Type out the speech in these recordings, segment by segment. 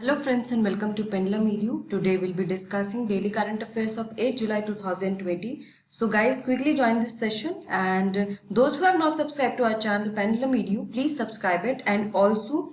Hello friends and welcome to Pendulum Edu. Today we'll be discussing daily current affairs of 8 July 2020. So guys, quickly join this session, and those who have not subscribed to our channel Pendulum Edu, please subscribe it, and also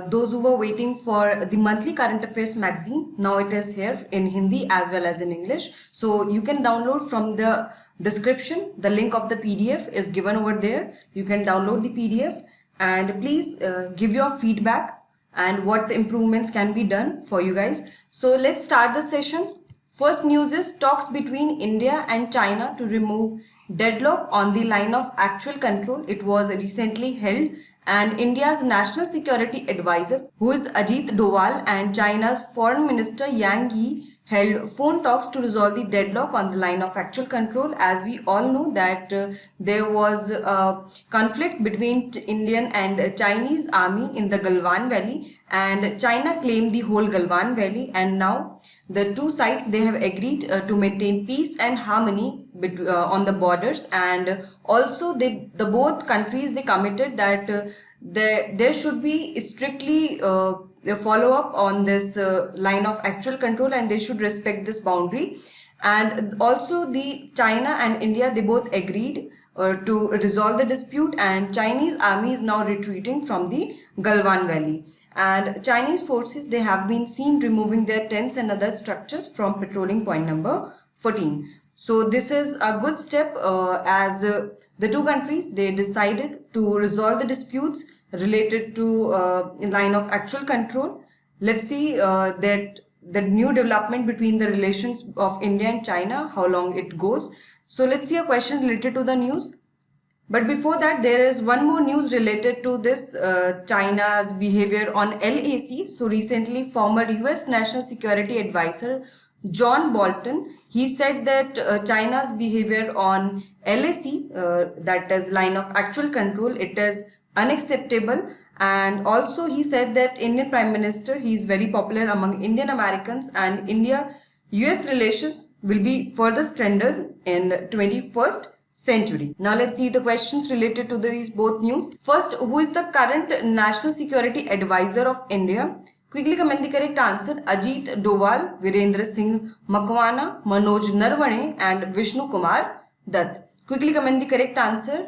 those who were waiting for the monthly current affairs magazine, now it is here in Hindi as well as in English. So you can download from the description. The link of the PDF is given over there. You can download the PDF and please give your feedback and what the improvements can be done for you guys. So let's start the session. First news is talks between India and China to remove deadlock on the line of actual control. It was recently held, and India's national security advisor, who is Ajit Doval, and China's foreign minister Yang Yi held phone talks to resolve the deadlock on the line of actual control. As we all know that there was a conflict between Indian and Chinese army in the Galwan Valley, and China claimed the whole Galwan Valley, and now the two sides, they have agreed to maintain peace and harmony on the borders, and also the both countries, they committed that there should be strictly a follow up on this line of actual control, and they should respect this boundary. And also the China and India, they both agreed to resolve the dispute, and Chinese army is now retreating from the Galwan Valley. And Chinese forces, they have been seen removing their tents and other structures from patrolling point number 14. So this is a good step as the two countries, they decided to resolve the disputes related to line of actual control. Let's see that the new development between the relations of India and China, how long it goes. So let's see a question related to the news. But before that, there is one more news related to this China's behavior on LAC. So recently, former US National Security Advisor John Bolton, he said that China's behavior on LAC, that is line of actual control, it is unacceptable. And also he said that Indian Prime Minister, he is very popular among Indian Americans, and India-US relations will be further strengthened in 21st century. Now let's see the questions related to these both news. First, who is the current National Security Advisor of India? Quickly comment the correct answer. Ajit Doval, Virendra Singh Makwana, Manoj Narvane, and Vishnu Kumar Dutt. Quickly comment the correct answer.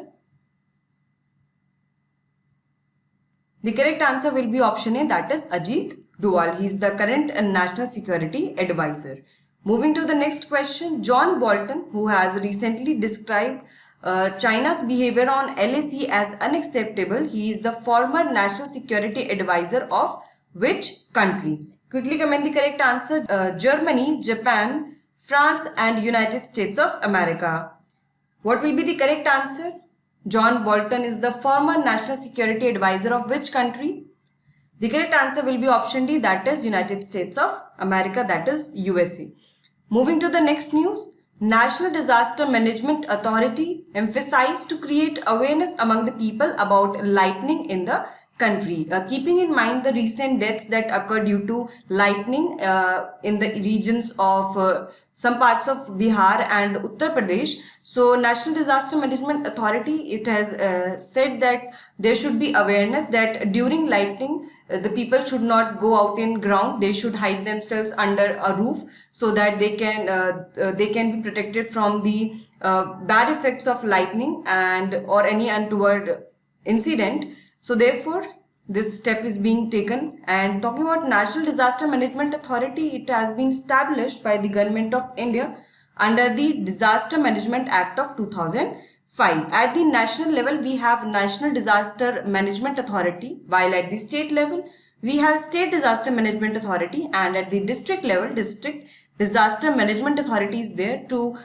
The correct answer will be option A, that is Ajit Doval. He is the current National Security Advisor. Moving to the next question, John Bolton, who has recently described China's behavior on LAC as unacceptable. He is the former National Security Advisor of which country? Quickly comment the correct answer. Germany, Japan, France, and United States of America. What will be the correct answer? John Bolton is the former National Security Advisor of which country? The correct answer will be option D, that is United States of America, that is USA. Moving to the next news, National Disaster Management Authority emphasized to create awareness among the people about lightning in the country. Keeping in mind the recent deaths that occurred due to lightning in the regions of some parts of Bihar and Uttar Pradesh. So National Disaster Management Authority, it has said that there should be awareness that during lightning, the people should not go out in ground. They should hide themselves under a roof so that they can be protected from the bad effects of lightning and or any untoward incident. So therefore, this step is being taken. And talking about National Disaster Management Authority, it has been established by the Government of India under the Disaster Management Act of 2005. At the national level, we have National Disaster Management Authority, while at the state level, we have State Disaster Management Authority, and at the district level, District Disaster Management Authority is there to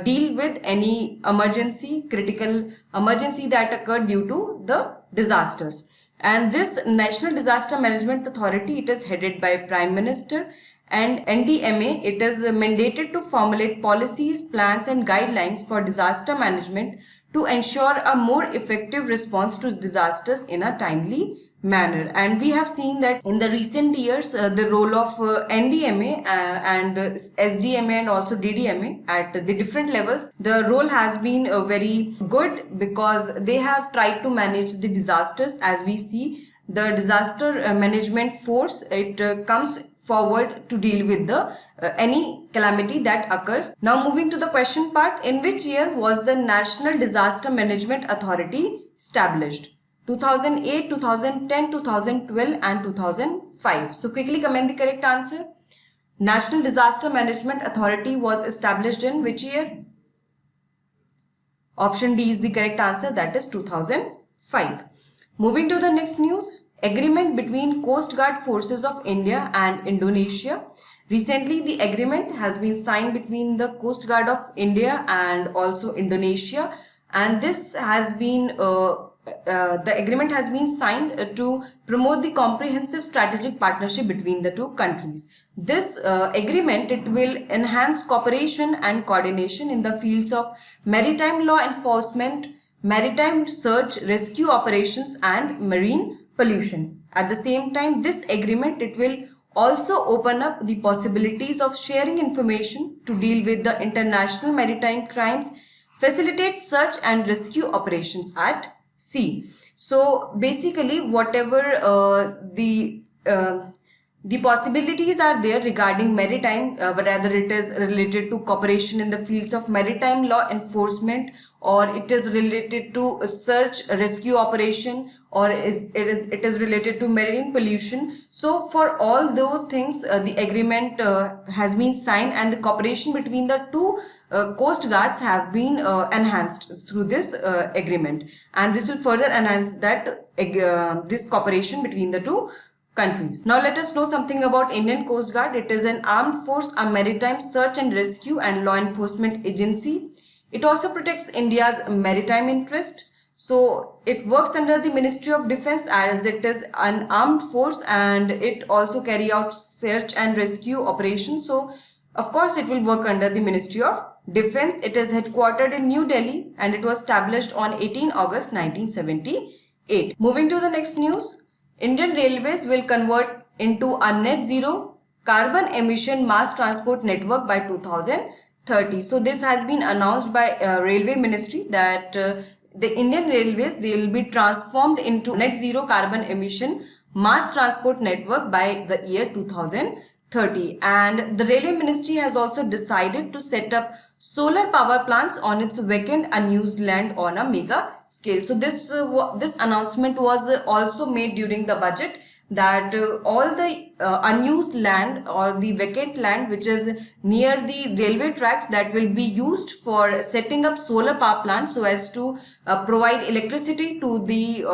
deal with any emergency, critical emergency that occurred due to the disasters. And this National Disaster Management Authority, it is headed by Prime Minister, and NDMA, it is mandated to formulate policies, plans and guidelines for disaster management to ensure a more effective response to disasters in a timely manner. And we have seen that in the recent years, the role of NDMA and SDMA and also DDMA at the different levels, the role has been very good because they have tried to manage the disasters. As we see the disaster management force, it comes forward to deal with the any calamity that occur. Now moving to the question part, in which year was the National Disaster Management Authority established? 2008, 2010, 2012 and 2005. So quickly comment the correct answer. National Disaster Management Authority was established in which year? Option D is the correct answer, that is 2005. Moving to the next news, agreement between Coast Guard forces of India and Indonesia. Recently, the agreement has been signed between the Coast Guard of India and also Indonesia, and this has been the agreement has been signed to promote the comprehensive strategic partnership between the two countries. This agreement, it will enhance cooperation and coordination in the fields of maritime law enforcement, maritime search rescue operations and marine pollution. At the same time, this agreement, it will also open up the possibilities of sharing information to deal with the international maritime crimes, facilitate search and rescue operations at sea. So basically, whatever the possibilities are there regarding maritime, whether it is related to cooperation in the fields of maritime law enforcement, or it is related to search rescue operation, or it is related to marine pollution. So for all those things, the agreement has been signed, and the cooperation between the two coast guards have been enhanced through this agreement, and this will further enhance that this cooperation between the two countries. Now let us know something about Indian Coast Guard. It is an armed force, a maritime search and rescue and law enforcement agency. It also protects India's maritime interest. So it works under the Ministry of Defense, as it is an armed force, and it also carry out search and rescue operations. So of course it will work under the Ministry of Defense. It is headquartered in New Delhi, and it was established on 18 August 1978. Moving to the next news, Indian Railways will convert into a net zero carbon emission mass transport network by 2030. So this has been announced by Railway Ministry that the Indian Railways, they will be transformed into net zero carbon emission mass transport network by the year 2030. And the Railway Ministry has also decided to set up solar power plants on its vacant unused land on a mega scale. So this announcement was also made during the budget, that all the unused land or the vacant land which is near the railway tracks, that will be used for setting up solar power plants so as to provide electricity to the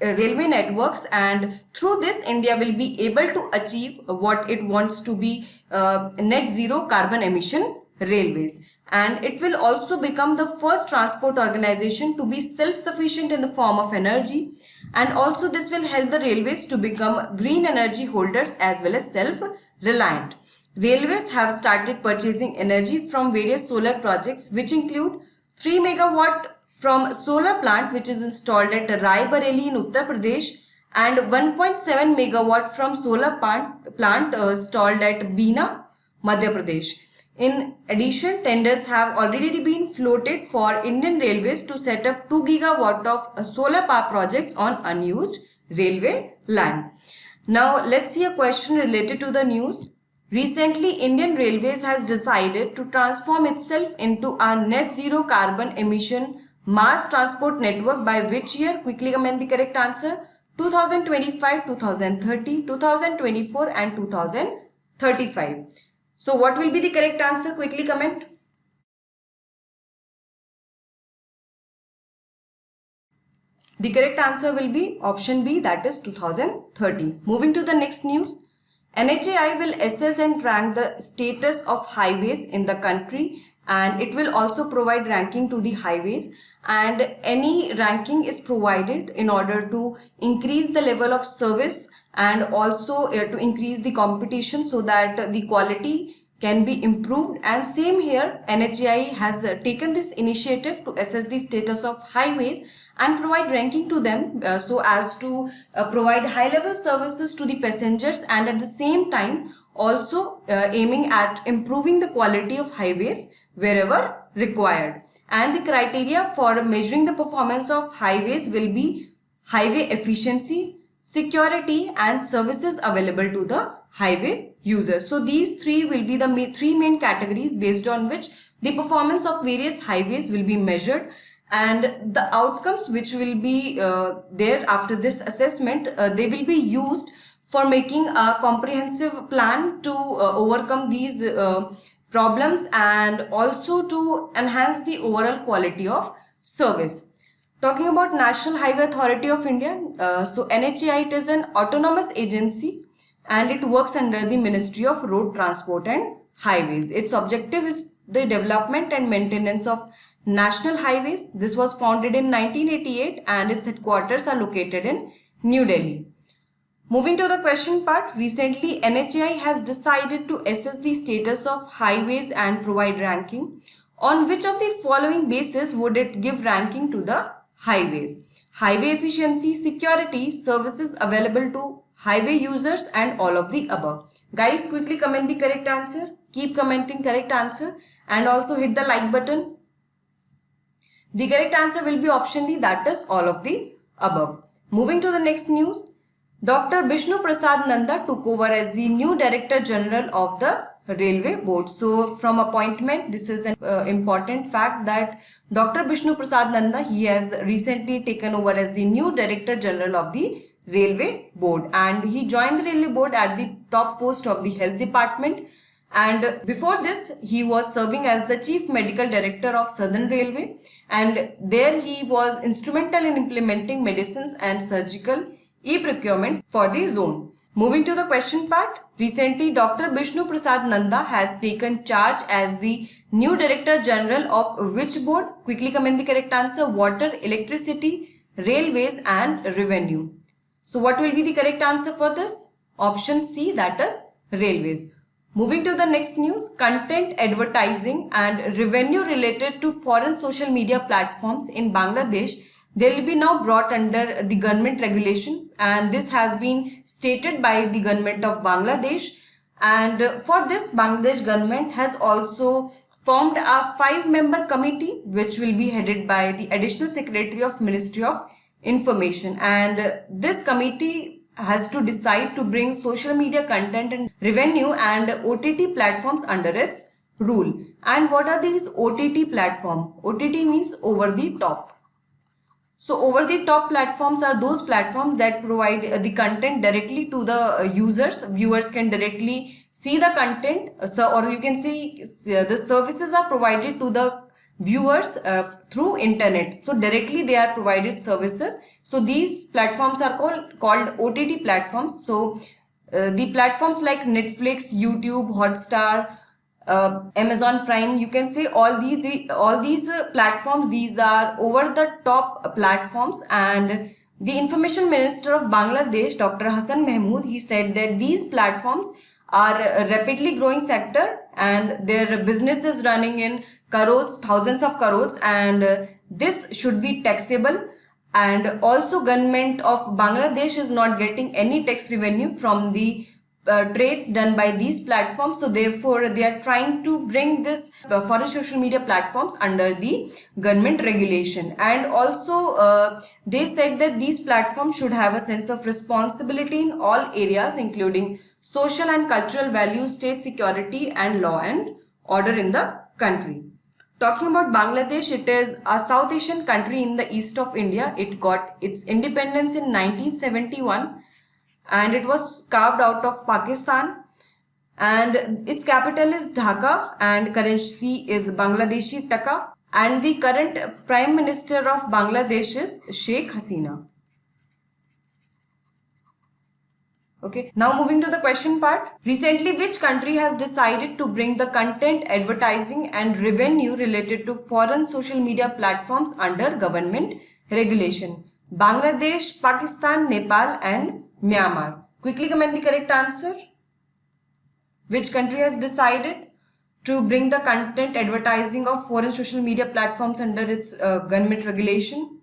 railway networks, and through this India will be able to achieve what it wants to be net zero carbon emission railways. And it will also become the first transport organization to be self-sufficient in the form of energy, and also this will help the railways to become green energy holders as well as self-reliant. Railways have started purchasing energy from various solar projects, which include 3 megawatt from solar plant which is installed at Rai Bareli in Uttar Pradesh, and 1.7 megawatt from solar plant installed at Bina, Madhya Pradesh. In addition, tenders have already been floated for Indian Railways to set up 2 gigawatt of solar power projects on unused railway land. Now let's see a question related to the news. Recently, Indian Railways has decided to transform itself into a net zero carbon emission mass transport network by which year? Quickly comment the correct answer. 2025, 2030, 2024 and 2035. So what will be the correct answer? Quickly comment. The correct answer will be option B, that is 2030. Moving to the next news. NHAI will assess and rank the status of highways in the country, and it will also provide ranking to the highways, and any ranking is provided in order to increase the level of service and also to increase the competition so that the quality can be improved. And same here, NHAI has taken this initiative to assess the status of highways and provide ranking to them so as to provide high level services to the passengers, and at the same time also aiming at improving the quality of highways wherever required. And the criteria for measuring the performance of highways will be highway efficiency, security, and services available to the highway users. So these three will be the three main categories based on which the performance of various highways will be measured, and the outcomes which will be there after this assessment, they will be used for making a comprehensive plan to overcome these problems and also to enhance the overall quality of service. Talking about National Highway Authority of India, so NHAI, it is an autonomous agency and it works under the Ministry of Road Transport and Highways. Its objective is the development and maintenance of national highways. This was founded in 1988 and its headquarters are located in New Delhi. Moving to the question part, recently NHAI has decided to assess the status of highways and provide ranking. On which of the following basis would it give ranking to the highways? Highway efficiency, security, services available to highway users, and all of the above. Guys, quickly comment the correct answer. Keep commenting correct answer and also hit the like button. The correct answer will be option D, that is all of the above. Moving to the next news. Dr. Bishnu Prasad Nanda took over as the new Director General of the Railway Board. So from appointment, this is an important fact that Dr. Bishnu Prasad Nanda, he has recently taken over as the new Director General of the Railway Board, and he joined the Railway Board at the top post of the Health Department, and before this he was serving as the Chief Medical Director of Southern Railway, and there he was instrumental in implementing medicines and surgical e-procurement for the zone. Moving to the question part, recently Dr. Bishnu Prasad Nanda has taken charge as the new Director General of which board? Quickly comment the correct answer. Water, electricity, railways and revenue. So what will be the correct answer for this? Option C, that is railways. Moving to the next news, content advertising and revenue related to foreign social media platforms in Bangladesh, they will be now brought under the government regulation, and this has been stated by the government of Bangladesh, and for this Bangladesh government has also formed a 5-member committee which will be headed by the Additional Secretary of Ministry of Information, and this committee has to decide to bring social media content and revenue and OTT platforms under its rule. And what are these OTT platforms? OTT means over the top. So over the top platforms are those platforms that provide the content directly to the users. Viewers can directly see the content, or you can see the services are provided to the viewers through internet. So directly they are provided services. So these platforms are called OTT platforms. So the platforms like Netflix, YouTube, Hotstar, Amazon Prime, you can say all these platforms, these are over the top platforms, and the Information Minister of Bangladesh, Dr. Hassan Mahmood, he said that these platforms are a rapidly growing sector and their business is running in crores, thousands of crores, and this should be taxable. And also government of Bangladesh is not getting any tax revenue from the trades done by these platforms. So therefore they are trying to bring this foreign social media platforms under the government regulation. And also they said that these platforms should have a sense of responsibility in all areas, including social and cultural values, state security and law and order in the country. Talking about Bangladesh, it is a South Asian country in the east of India. It got its independence in 1971 and it was carved out of Pakistan, and its capital is Dhaka and currency is Bangladeshi Taka, and the current Prime Minister of Bangladesh is Sheikh Hasina. Okay, now moving to the question part. Recently, which country has decided to bring the content, advertising and revenue related to foreign social media platforms under government regulation? Bangladesh, Pakistan, Nepal and Myanmar. Quickly comment the correct answer. Which country has decided to bring the content, advertising of foreign social media platforms under its government regulation?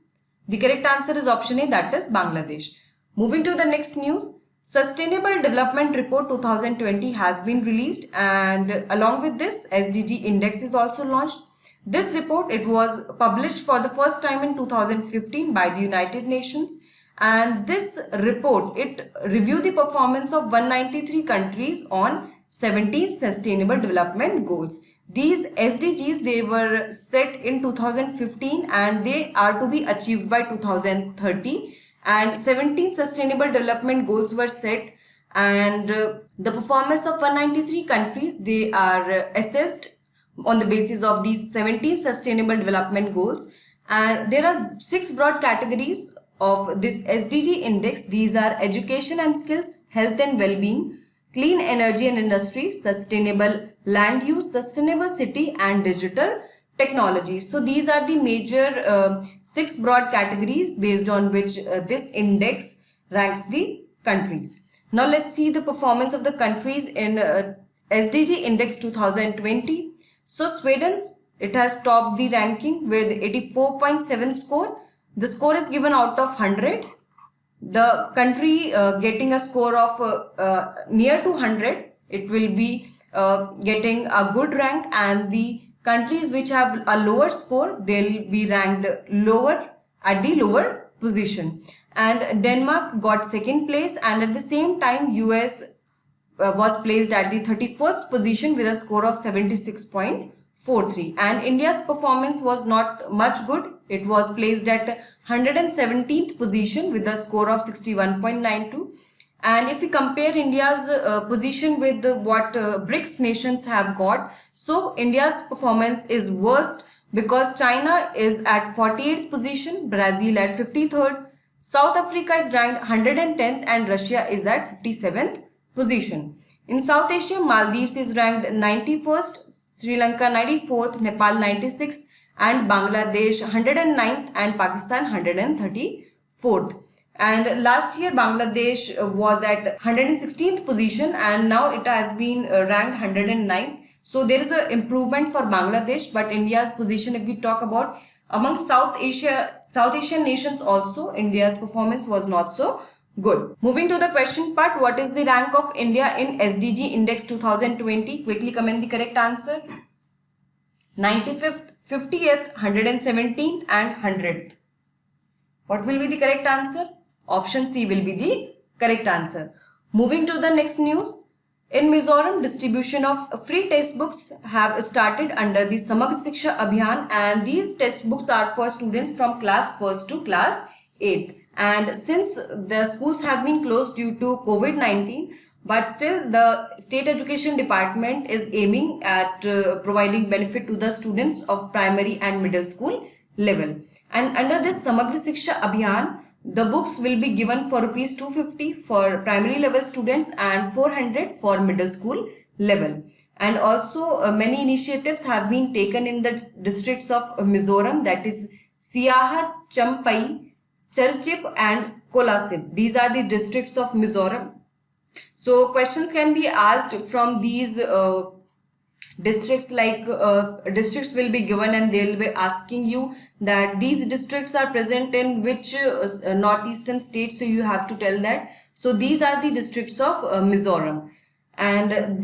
The correct answer is option A, that is Bangladesh. Moving to the next news. Sustainable Development Report 2020 has been released, and along with this SDG Index is also launched. This report, it was published for the first time in 2015 by the United Nations, And this report, it reviewed the performance of 193 countries on 17 Sustainable Development Goals. These SDGs, they were set in 2015 and they are to be achieved by 2030. And 17 Sustainable Development Goals were set, and the performance of 193 countries, they are assessed on the basis of these 17 Sustainable Development Goals. And there are 6 broad categories of this SDG index. These are education and skills, health and well-being, clean energy and industry, sustainable land use, sustainable city, and digital technology. So these are the major 6 broad categories based on which this index ranks the countries. Now let's see the performance of the countries in SDG Index 2020. So Sweden, it has topped the ranking with 84.7 score. The score is given out of 100. The country getting a score of near to 100, it will be getting a good rank, and the countries which have a lower score, they'll be ranked lower at the lower position. And Denmark got second place, and at the same time US was placed at the 31st position with a score of 76.43. And India's performance was not much good. It was placed at 117th position with a score of 61.92. And if we compare India's position with what BRICS nations have got, so India's performance is worst because China is at 48th position, Brazil at 53rd, South Africa is ranked 110th, and Russia is at 57th position. In South Asia, Maldives is ranked 91st, Sri Lanka 94th, Nepal 96th, and Bangladesh 109th, and Pakistan 134th. And last year Bangladesh was at 116th position, and now it has been ranked 109th. So there is an improvement for Bangladesh, but India's position, if we talk about among South Asian nations also, India's performance was not so good. Moving to the question part, what is the rank of India in SDG Index 2020? Quickly comment the correct answer. 95th, 50th, 117th, and 100th. What will be the correct answer? Option C will be the correct answer. Moving to the next news. In Mizoram, distribution of free textbooks have started under the Samagra Shiksha Abhiyan, and these textbooks are for students from class 1st to class 8th. And since the schools have been closed due to COVID-19, but still the State Education Department is aiming at providing benefit to the students of primary and middle school level. And under this Samagra Shiksha Abhiyan, the books will be given for rupees 250 for primary level students and 400 for middle school level. And also many initiatives have been taken in the districts of Mizoram, that is Siaha, Champai, Charchip, and Kolasib. These are the districts of Mizoram. So questions can be asked from these districts, like districts will be given and they will be asking you that these districts are present in which northeastern state, so you have to tell that. So these are the districts of Mizoram, and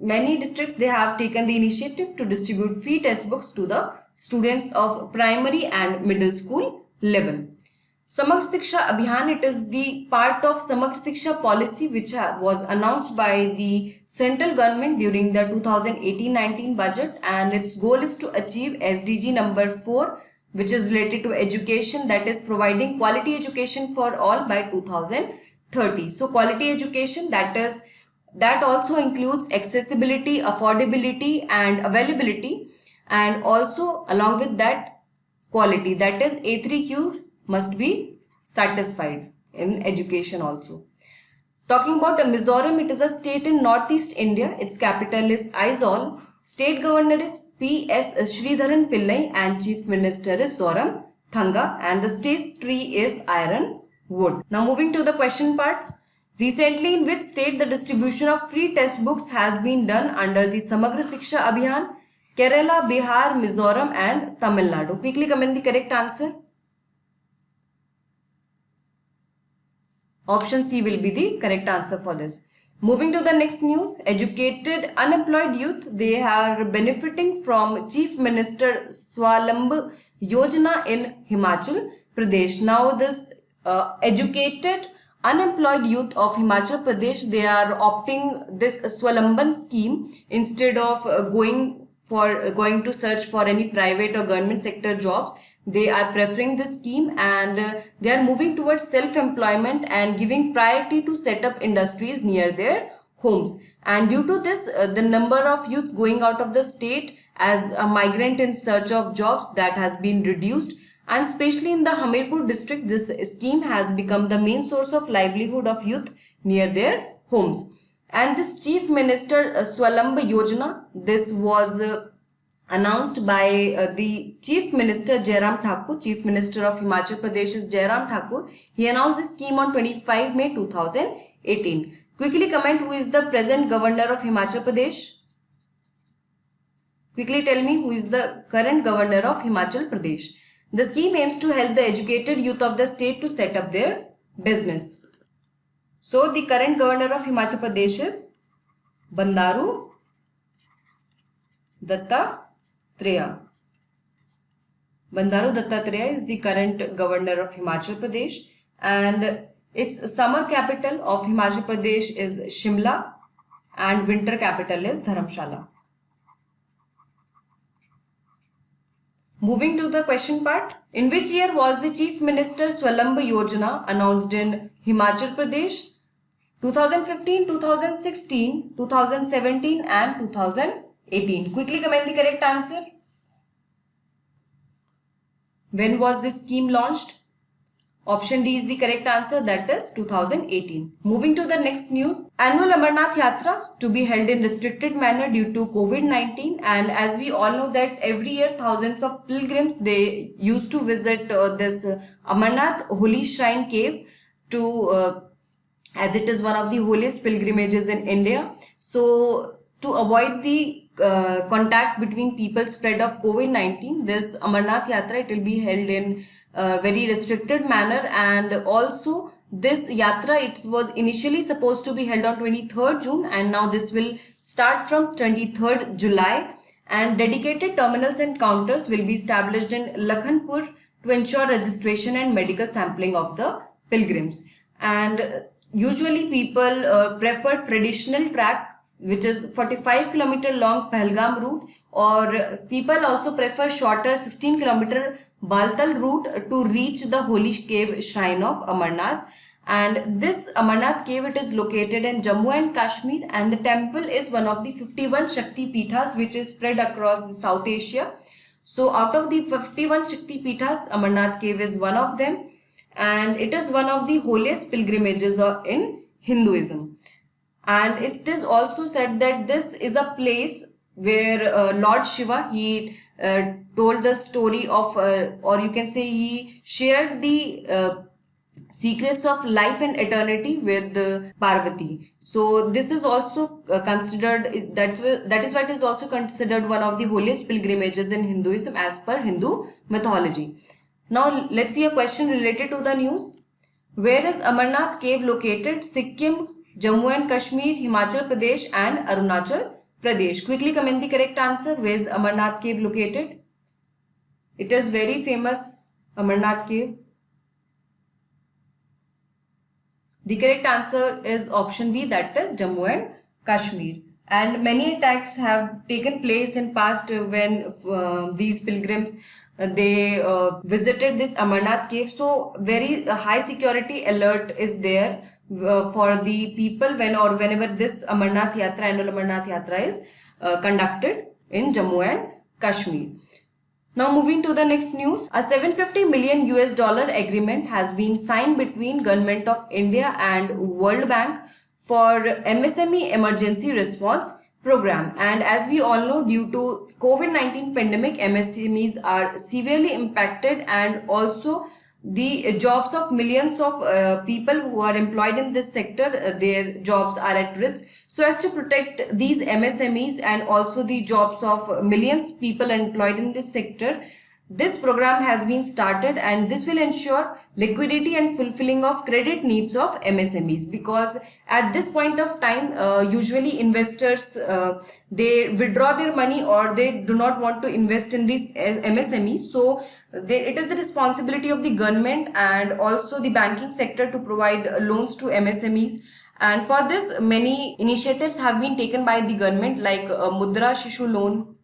many districts, they have taken the initiative to distribute free textbooks to the students of primary and middle school level. Samagra Shiksha Abhiyan, it is the part of Samagra Shiksha policy which was announced by the central government during the 2018-19 budget, and its goal is to achieve SDG number 4, which is related to education, that is providing quality education for all by 2030. So quality education, that also includes accessibility, affordability, and availability, and also along with that quality, that is A3Q must be satisfied in education also. Talking about Mizoram, it is a state in northeast India. Its capital is Aizawl. State governor is P.S. Sridharan Pillai and chief minister is Zoram Thanga, and the state tree is iron wood. Now moving to the question part. Recently, in which state the distribution of free textbooks has been done under the Samagra Shiksha Abhiyan? Kerala, Bihar, Mizoram, and Tamil Nadu. Quickly comment the correct answer. Option C will be the correct answer for this. Moving to the next news. Educated unemployed youth, they are benefiting from Chief Minister Swalambh Yojana in Himachal Pradesh. Now this educated unemployed youth of Himachal Pradesh, they are opting this Swalamban scheme instead of going to search for any private or government sector jobs. They are preferring this scheme, and they are moving towards self-employment and giving priority to set up industries near their homes. And due to this, the number of youths going out of the state as a migrant in search of jobs, that has been reduced. And especially in the Hamirpur district, this scheme has become the main source of livelihood of youth near their homes. And this Chief Minister Swalambh Yojana, this was announced by the Chief Minister Jairam Thakur. Chief Minister of Himachal Pradesh is Jairam Thakur. He announced this scheme on 25 May 2018. Quickly comment who is the present governor of Himachal Pradesh. Quickly tell me who is the current governor of Himachal Pradesh. The scheme aims to help the educated youth of the state to set up their business. So the current governor of Himachal Pradesh is Bandaru Dattatreya. Bandaru Dattatreya is the current governor of Himachal Pradesh, and its summer capital of Himachal Pradesh is Shimla and winter capital is Dharamshala. Moving to the question part. In which year was the Chief Minister Swalambh Yojana announced in Himachal Pradesh? 2015, 2016, 2017 and 2018. Quickly comment the correct answer. When was this scheme launched? Option D is the correct answer, that is 2018. Moving to the next news. Annual Amarnath Yatra to be held in restricted manner due to COVID-19, and as we all know that every year thousands of pilgrims, they used to visit this Amarnath Holy Shrine Cave to as it is one of the holiest pilgrimages in India. So to avoid the contact between people spread of COVID-19, this Amarnath Yatra, it will be held in very restricted manner. And also this Yatra, it was initially supposed to be held on 23rd June, and now this will start from 23rd July. And dedicated terminals and counters will be established in Lakhanpur to ensure registration and medical sampling of the pilgrims. And usually people prefer traditional track, which is 45-kilometer long Pahalgam route, or people also prefer shorter 16-kilometer Baltal route to reach the holy cave shrine of Amarnath. And this Amarnath cave, it is located in Jammu and Kashmir, and the temple is one of the 51 Shakti Pithas which is spread across South Asia. So out of the 51 Shakti Pithas, Amarnath cave is one of them, and it is one of the holiest pilgrimages in Hinduism. And it is also said that this is a place where Lord Shiva, he told the story of, or you can say he shared the secrets of life and eternity with Parvati. So this is also considered, that is why it is also considered one of the holiest pilgrimages in Hinduism as per Hindu mythology. Now let's see a question related to the news. Where is Amarnath cave located? Sikkim, Jammu and Kashmir, Himachal Pradesh and Arunachal Pradesh. Quickly comment the correct answer. Where is Amarnath cave located? It is very famous, Amarnath cave. The correct answer is option B, that is Jammu and Kashmir. And many attacks have taken place in past when these pilgrims they visited this Amarnath cave. So very high security alert is there for the people whenever this Amarnath Yatra, annual Amarnath Yatra is conducted in Jammu and Kashmir. Now moving to the next news. A $750 million agreement has been signed between Government of India and World Bank for MSME Emergency Response Program. And as we all know, due to COVID-19 pandemic, MSMEs are severely impacted, and also the jobs of millions of people who are employed in this sector, their jobs are at risk. So as to protect these MSMEs and also the jobs of millions people employed in this sector, This program has been started and this will ensure liquidity and fulfilling of credit needs of MSMEs, because at this point of time usually investors they withdraw their money or they do not want to invest in these MSMEs. So it is the responsibility of the government and also the banking sector to provide loans to MSMEs. And for this, many initiatives have been taken by the government, like Mudra Shishu Loan.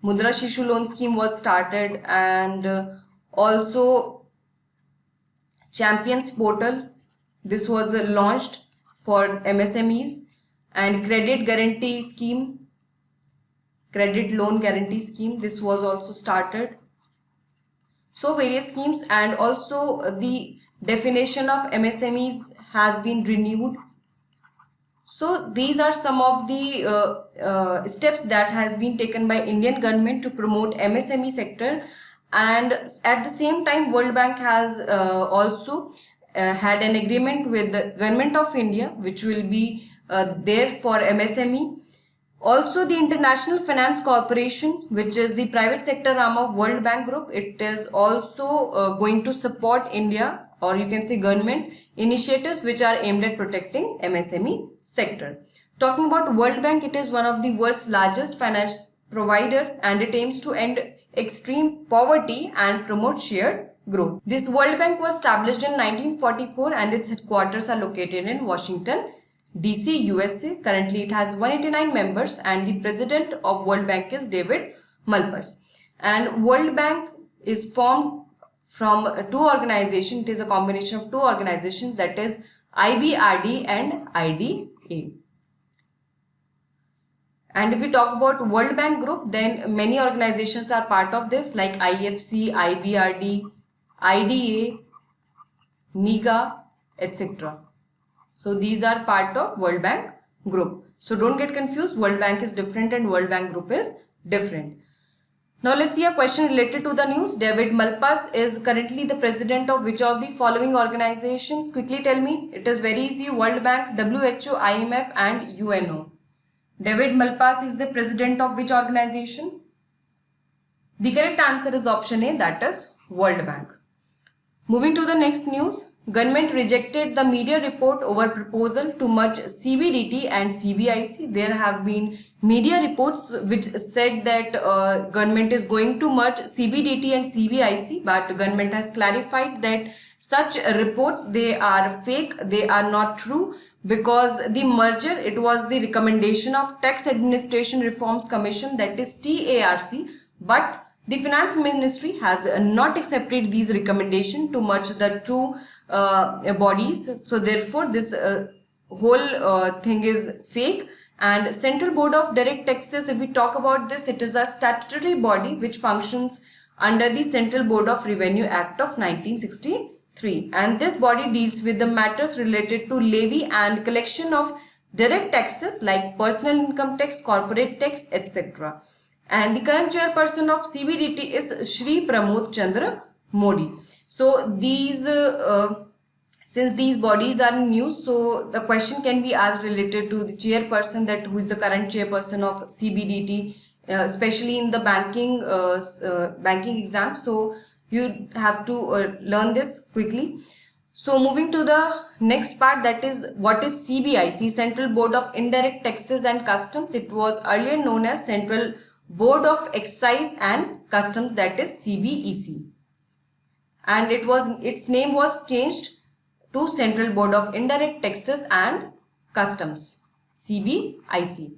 Mudra Shishu Loan scheme was started, and also Champions Portal. This was launched for MSMEs, and Credit Guarantee Scheme, Credit Loan Guarantee Scheme. This was also started. So various schemes, and also the definition of MSMEs has been renewed. So these are some of the steps that has been taken by Indian government to promote MSME sector. And at the same time, World Bank has also had an agreement with the Government of India, which will be there for MSME. Also, the International Finance Corporation, which is the private sector arm of World Bank Group, it is also going to support India, or you can say government, initiatives which are aimed at protecting MSME sector. Talking about World Bank, it is one of the world's largest finance provider, and it aims to end extreme poverty and promote shared growth. This World Bank was established in 1944 and its headquarters are located in Washington, DC, USA. Currently it has 189 members and the president of World Bank is David Malpass. And World Bank is formed from two organizations. It is a combination of two organizations, that is IBRD and IDA. And if we talk about World Bank Group, then many organizations are part of this, like IFC, IBRD, IDA, MIGA, etc. So these are part of World Bank Group. So don't get confused. World Bank is different and World Bank Group is different. Now let's see a question related to the news. David Malpass is currently the president of which of the following organizations? Quickly tell me. It is very easy. World Bank, WHO, IMF and UNO. David Malpass is the president of which organization? The correct answer is option A, that is World Bank. Moving to the next news. Government rejected the media report over proposal to merge CBDT and CBIC. There have been media reports which said that government is going to merge CBDT and CBIC, but government has clarified that such reports, they are fake, they are not true, because the merger, it was the recommendation of Tax Administration Reforms Commission, that is TARC, but the Finance Ministry has not accepted these recommendations to merge the two bodies. So therefore this whole thing is fake. And Central Board of Direct Taxes, if we talk about this, it is a statutory body which functions under the Central Board of Revenue Act of 1963, and this body deals with the matters related to levy and collection of direct taxes like personal income tax, corporate tax, etc. And the current chairperson of CBDT is Shri Pramod Chandra Modi. So these since these bodies are new, so the question can be asked related to the chairperson, that who is the current chairperson of CBDT, especially in the banking exam. So you have to learn this quickly. So moving to the next part, that is what is CBIC, Central Board of Indirect Taxes and Customs. It was earlier known as Central Board of Excise and Customs, that is CBEC. And its name was changed to Central Board of Indirect Taxes and Customs, CBIC.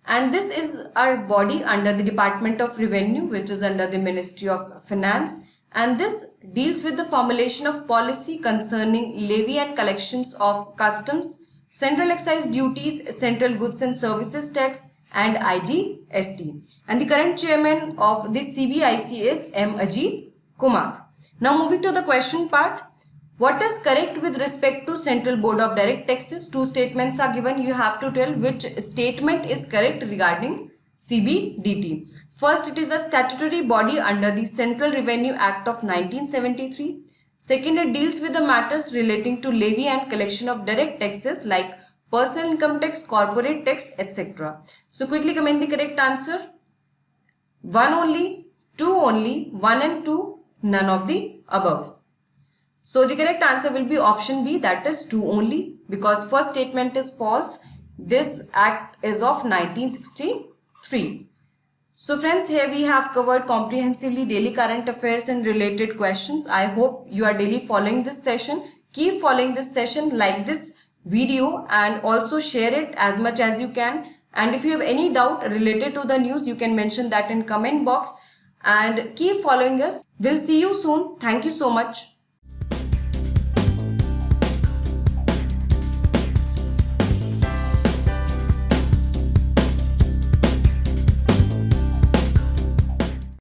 And this is our body under the Department of Revenue, which is under the Ministry of Finance. And this deals with the formulation of policy concerning levy and collections of customs, central excise duties, central goods and services tax, and IGST. And the current chairman of this CBIC is M. Ajit Kumar. Now moving to the question part. What is correct with respect to Central Board of Direct Taxes? Two statements are given. You have to tell which statement is correct regarding CBDT. First, it is a statutory body under the Central Revenue Act of 1973. Second, it deals with the matters relating to levy and collection of direct taxes like personal income tax, corporate tax, etc. So quickly comment the correct answer. One only. 2 only, 1 and 2, none of the above. So the correct answer will be option B, that is 2 only, because first statement is false. This act is of 1963. So friends, here we have covered comprehensively daily current affairs and related questions. I hope you are daily following this session. Keep following this session, like this video and also share it as much as you can. And if you have any doubt related to the news, you can mention that in comment box. And keep following us. We'll see you soon. Thank you so much.